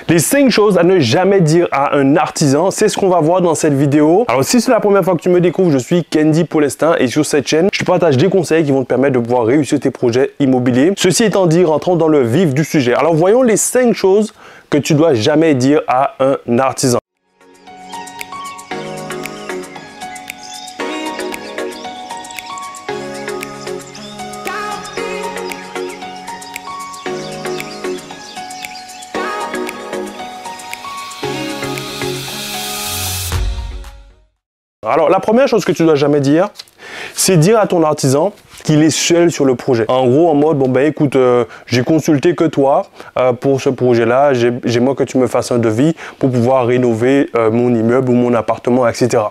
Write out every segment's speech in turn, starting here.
Les 5 choses à ne jamais dire à un artisan, c'est ce qu'on va voir dans cette vidéo. Alors si c'est la première fois que tu me découvres, je suis Kendy Paulestin et sur cette chaîne, je te partage des conseils qui vont te permettre de pouvoir réussir tes projets immobiliers. Ceci étant dit, rentrons dans le vif du sujet. Alors voyons les 5 choses que tu dois jamais dire à un artisan. Alors, la première chose que tu dois jamais dire, c'est dire à ton artisan qu'il est seul sur le projet. En gros, en mode, bon ben écoute, j'ai consulté que toi pour ce projet-là, j'aimerais que tu me fasses un devis pour pouvoir rénover mon immeuble ou mon appartement, etc.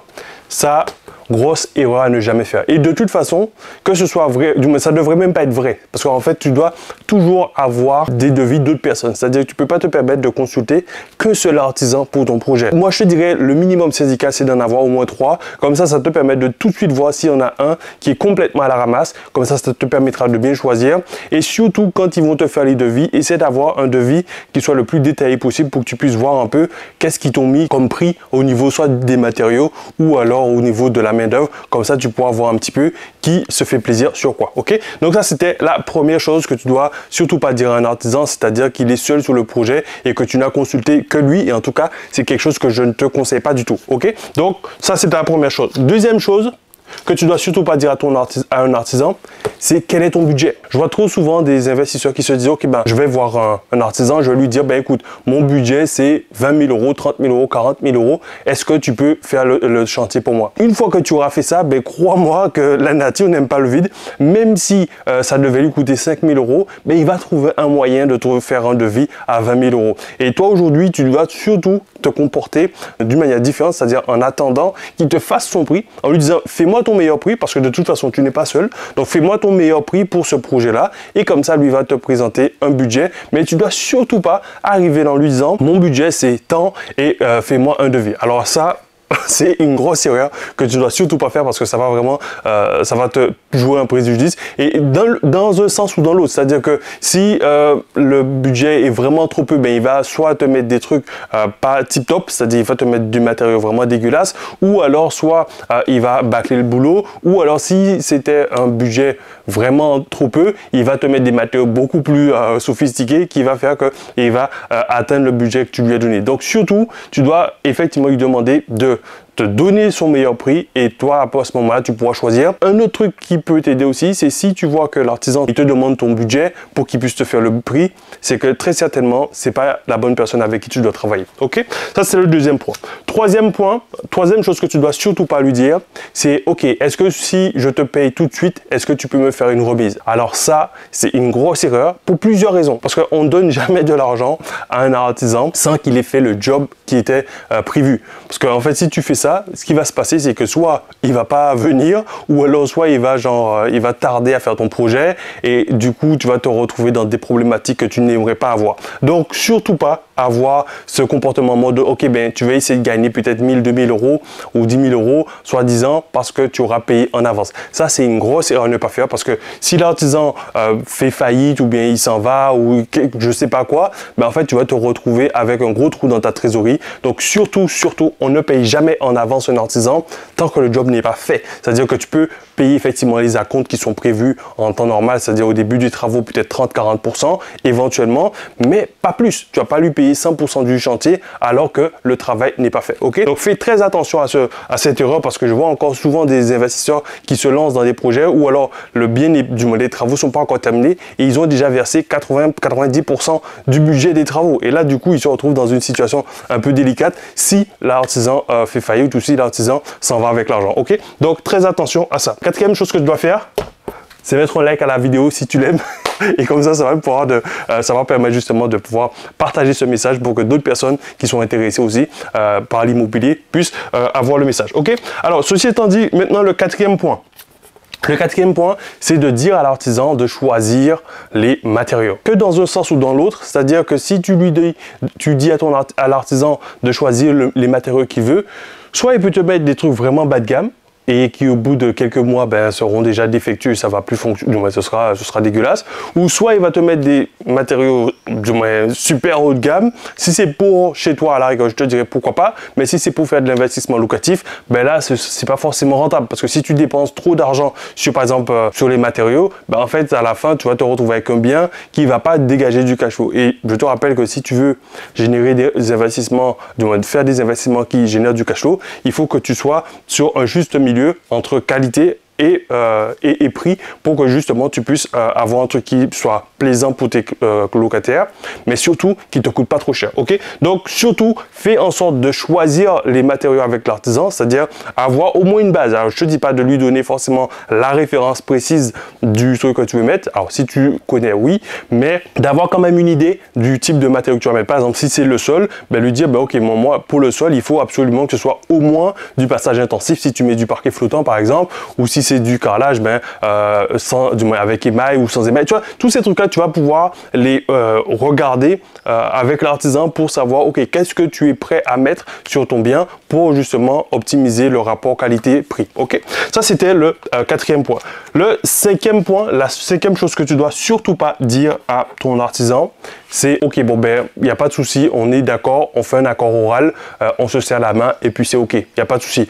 Ça, grosse erreur à ne jamais faire. Et de toute façon, que ce soit vrai, du moins ça devrait même pas être vrai. Parce qu'en fait, tu dois toujours avoir des devis d'autres personnes. C'est-à-dire que tu peux pas te permettre de consulter qu'un seul artisan pour ton projet. Moi, je te dirais, le minimum syndical, c'est d'en avoir au moins 3. Comme ça te permet de tout de suite voir s'il y en a un qui est complètement à la ramasse. Comme ça te permettra de bien choisir. Et surtout, quand ils vont te faire les devis, essaie d'avoir un devis qui soit le plus détaillé possible pour que tu puisses voir un peu qu'est-ce qu'ils t'ont mis comme prix au niveau soit des matériaux ou alors au niveau de la main-d'œuvre. Comme ça, tu pourras voir un petit peu qui se fait plaisir sur quoi. Ok? Donc ça, c'était la première chose que tu dois surtout pas dire à un artisan, c'est-à-dire qu'il est seul sur le projet et que tu n'as consulté que lui. Et en tout cas, c'est quelque chose que je ne te conseille pas du tout. Ok? Donc ça, c'était la première chose. Deuxième chose que tu dois surtout pas dire à un artisan, c'est quel est ton budget. Je vois trop souvent des investisseurs qui se disent, ok, ben, je vais voir un artisan, je vais lui dire, ben écoute, mon budget c'est 20 000 euros, 30 000 euros, 40 000 euros. Est-ce que tu peux faire le chantier pour moi? Une fois que tu auras fait ça, ben crois-moi que la nature n'aime pas le vide. Même si ça devait lui coûter 5 000 euros, ben il va trouver un moyen de te faire un devis à 20 000 euros. Et toi aujourd'hui, tu dois surtout te comporter d'une manière différente, c'est-à-dire en attendant qu'il te fasse son prix, en lui disant, fais-moi ton meilleur prix, parce que de toute façon, tu n'es pas seul. Donc, fais-moi ton meilleur prix pour ce projet-là. Et comme ça, lui va te présenter un budget. Mais tu dois surtout pas arriver en lui disant, mon budget, c'est tant et fais-moi un devis. Alors ça, c'est une grosse erreur que tu dois surtout pas faire parce que ça va vraiment, ça va te jouer un préjudice et dans un sens ou dans l'autre. C'est-à-dire que si le budget est vraiment trop peu, ben il va soit te mettre des trucs pas tip top, c'est-à-dire il va te mettre du matériau vraiment dégueulasse, ou alors soit il va bâcler le boulot, ou alors si c'était un budget vraiment trop peu, il va te mettre des matériaux beaucoup plus sophistiqués qui va faire que il va atteindre le budget que tu lui as donné. Donc surtout, tu dois effectivement lui demander de te donner son meilleur prix et toi à ce moment-là tu pourras choisir. Un autre truc qui peut t'aider aussi, c'est si tu vois que l'artisan il te demande ton budget pour qu'il puisse te faire le prix, c'est que très certainement c'est pas la bonne personne avec qui tu dois travailler. Ok? Ça c'est le deuxième point. Troisième point, troisième chose que tu dois surtout pas lui dire, c'est ok, est-ce que si je te paye tout de suite, est-ce que tu peux me faire une remise? Alors ça c'est une grosse erreur pour plusieurs raisons, parce qu'on ne donne jamais de l'argent à un artisan sans qu'il ait fait le job qui était prévu. Parce qu'en fait si tu fais ça, ce qui va se passer, c'est que soit il va pas venir, ou alors soit il va il va tarder à faire ton projet, et du coup tu vas te retrouver dans des problématiques que tu n'aimerais pas avoir. Donc surtout pas avoir ce comportement en mode ok ben tu vas essayer de gagner peut-être 1000, 2000 euros ou 10 000 euros soi-disant parce que tu auras payé en avance. Ça c'est une grosse erreur à ne pas faire parce que si l'artisan fait faillite ou bien il s'en va ou je sais pas quoi, ben en fait tu vas te retrouver avec un gros trou dans ta trésorerie. Donc surtout on ne paye jamais en avance un artisan tant que le job n'est pas fait. C'est-à-dire que tu peux payer effectivement les acomptes qui sont prévus en temps normal, c'est-à-dire au début des travaux peut-être 30-40% éventuellement, mais pas plus. Tu vas pas lui payer 100% du chantier alors que le travail n'est pas fait. Ok? Donc fais très attention à cette erreur parce que je vois encore souvent des investisseurs qui se lancent dans des projets où alors le bien du moins les travaux sont pas encore terminés et ils ont déjà versé 80-90% du budget des travaux. Et là du coup ils se retrouvent dans une situation un peu délicate si l'artisan fait faillite ou si l'artisan s'en va avec l'argent. Ok? Donc très attention à ça. Quatrième chose que tu dois faire, c'est mettre un like à la vidéo si tu l'aimes et comme ça va ça va permettre justement de pouvoir partager ce message pour que d'autres personnes qui sont intéressées aussi par l'immobilier puissent avoir le message. Ok? Alors ceci étant dit, maintenant le quatrième point. Le quatrième point, c'est de dire à l'artisan de choisir les matériaux. Que dans un sens ou dans l'autre, c'est-à-dire que si tu dis à l'artisan de choisir les matériaux qu'il veut, soit il peut te mettre des trucs vraiment bas de gamme, et qui au bout de quelques mois seront déjà défectueux, ça va plus fonctionner, ce sera dégueulasse. Ou soit il va te mettre des matériaux du moins super haut de gamme. Si c'est pour chez toi, à la rigueur, je te dirais pourquoi pas, mais si c'est pour faire de l'investissement locatif, là c'est pas forcément rentable, parce que si tu dépenses trop d'argent sur par exemple sur les matériaux, en fait à la fin tu vas te retrouver avec un bien qui va pas dégager du cash flow. Et je te rappelle que si tu veux générer des investissements, du moins faire des investissements qui génèrent du cash flow, il faut que tu sois sur un juste milieu entre qualité et prix, pour que justement tu puisses avoir un truc qui soit plaisant pour tes locataires, mais surtout qui te coûte pas trop cher. Ok, donc surtout fais en sorte de choisir les matériaux avec l'artisan, c'est-à-dire avoir au moins une base. Alors je te dis pas de lui donner forcément la référence précise du truc que tu veux mettre. Alors si tu connais, oui, mais d'avoir quand même une idée du type de matériaux que tu vas mettre. Par exemple, si c'est le sol, lui dire ok, moi pour le sol il faut absolument que ce soit au moins du passage intensif. Si tu mets du parquet flottant par exemple, ou si c'est du carrelage du moins avec émail ou sans émail, tu vois, tous ces trucs là tu vas pouvoir les regarder avec l'artisan pour savoir ok, qu'est-ce que tu es prêt à mettre sur ton bien pour justement optimiser le rapport qualité-prix. Ok, ça c'était le quatrième point. Le cinquième point, la cinquième chose que tu dois surtout pas dire à ton artisan, c'est ok, il n'y a pas de souci, on est d'accord, on fait un accord oral, on se serre la main et puis c'est ok, il n'y a pas de souci.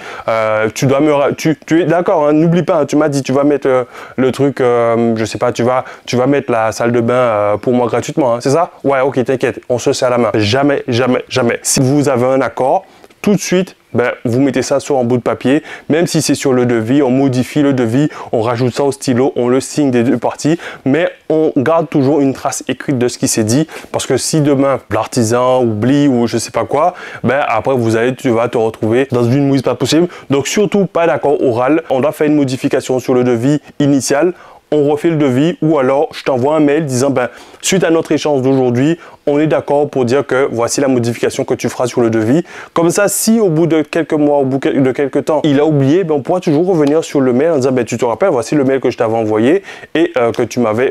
Tu es d'accord, hein, n'oublie pas, hein, tu m'as dit tu vas mettre le truc, je sais pas, tu vas mettre la salle de bain pour moi gratuitement, hein, c'est ça? Ouais, ok, t'inquiète, on se serre la main. Jamais, jamais, jamais. Si vous avez un accord, tout de suite, vous mettez ça sur un bout de papier, même si c'est sur le devis, on modifie le devis, on rajoute ça au stylo, on le signe des deux parties, mais on garde toujours une trace écrite de ce qui s'est dit, parce que si demain l'artisan oublie ou je sais pas quoi, après tu vas te retrouver dans une mouise pas possible. Donc surtout pas d'accord oral, on doit faire une modification sur le devis initial, on refait le devis, ou alors je t'envoie un mail disant suite à notre échange d'aujourd'hui, on est d'accord pour dire que voici la modification que tu feras sur le devis. Comme ça, si au bout de quelques mois, au bout de quelques temps, il a oublié, on pourra toujours revenir sur le mail en disant tu te rappelles, voici le mail que je t'avais envoyé et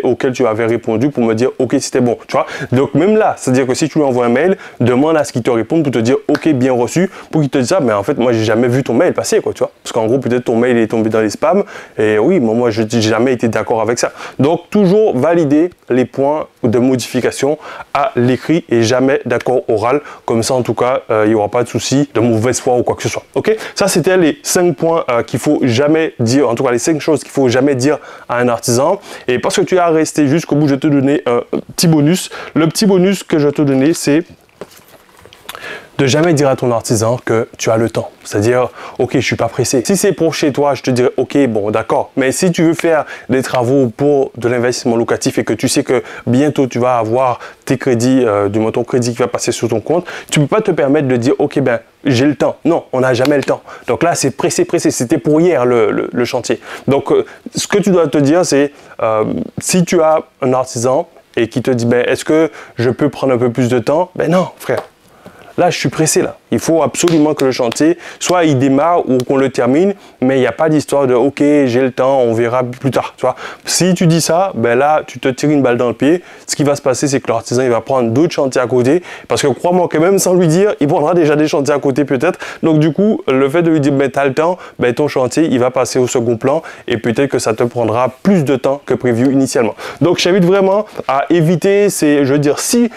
auquel tu avais répondu pour me dire ok, c'était bon. Tu vois, donc même là, c'est-à-dire que si tu lui envoies un mail, demande à ce qu'il te réponde pour te dire ok, bien reçu, pour qu'il te dise en fait moi j'ai jamais vu ton mail passer, quoi, tu vois, parce qu'en gros peut-être ton mail est tombé dans les spams et oui, moi je n'ai jamais été d'accord avec ça. Donc toujours valider les points de modification à l'écrit et jamais d'accord oral, comme ça en tout cas il n'y aura pas de souci de mauvaise foi ou quoi que ce soit. Ok, ça c'était les 5 points qu'il faut jamais dire, en tout cas les 5 choses qu'il faut jamais dire à un artisan. Et parce que tu as resté jusqu'au bout, je vais te donner un petit bonus. Le petit bonus que je vais te donner, c'est de jamais dire à ton artisan que tu as le temps. C'est-à-dire, ok, je suis pas pressé. Si c'est pour chez toi, je te dirais, ok, bon, d'accord. Mais si tu veux faire des travaux pour de l'investissement locatif et que tu sais que bientôt tu vas avoir tes crédits, du moins ton crédit qui va passer sur ton compte, tu peux pas te permettre de dire, ok, j'ai le temps. Non, on n'a jamais le temps. Donc là, c'est pressé. C'était pour hier le chantier. Donc, ce que tu dois te dire, c'est si tu as un artisan et qui te dit, est-ce que je peux prendre un peu plus de temps? Non, frère. Là, je suis pressé là. Il faut absolument que le chantier, soit il démarre ou qu'on le termine, mais il n'y a pas d'histoire de ok, j'ai le temps, on verra plus tard. Tu vois, si tu dis ça, là, tu te tires une balle dans le pied. Ce qui va se passer, c'est que l'artisan, il va prendre d'autres chantiers à côté, parce que crois-moi que même sans lui dire, il prendra déjà des chantiers à côté peut-être. Donc du coup, le fait de lui dire, tu as le temps, ton chantier, il va passer au second plan et peut-être que ça te prendra plus de temps que prévu initialement. Donc je t'invite vraiment à éviter ces, je veux dire, 6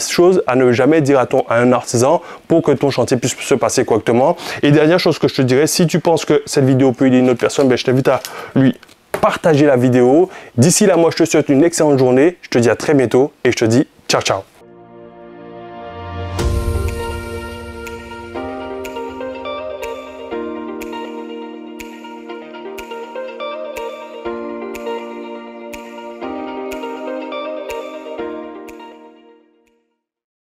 choses à ne jamais dire à un artisan pour que ton chantier puisse se passer correctement. Et dernière chose que je te dirais, si tu penses que cette vidéo peut aider une autre personne, je t'invite à lui partager la vidéo. D'ici là, moi, je te souhaite une excellente journée. Je te dis à très bientôt et je te dis ciao, ciao.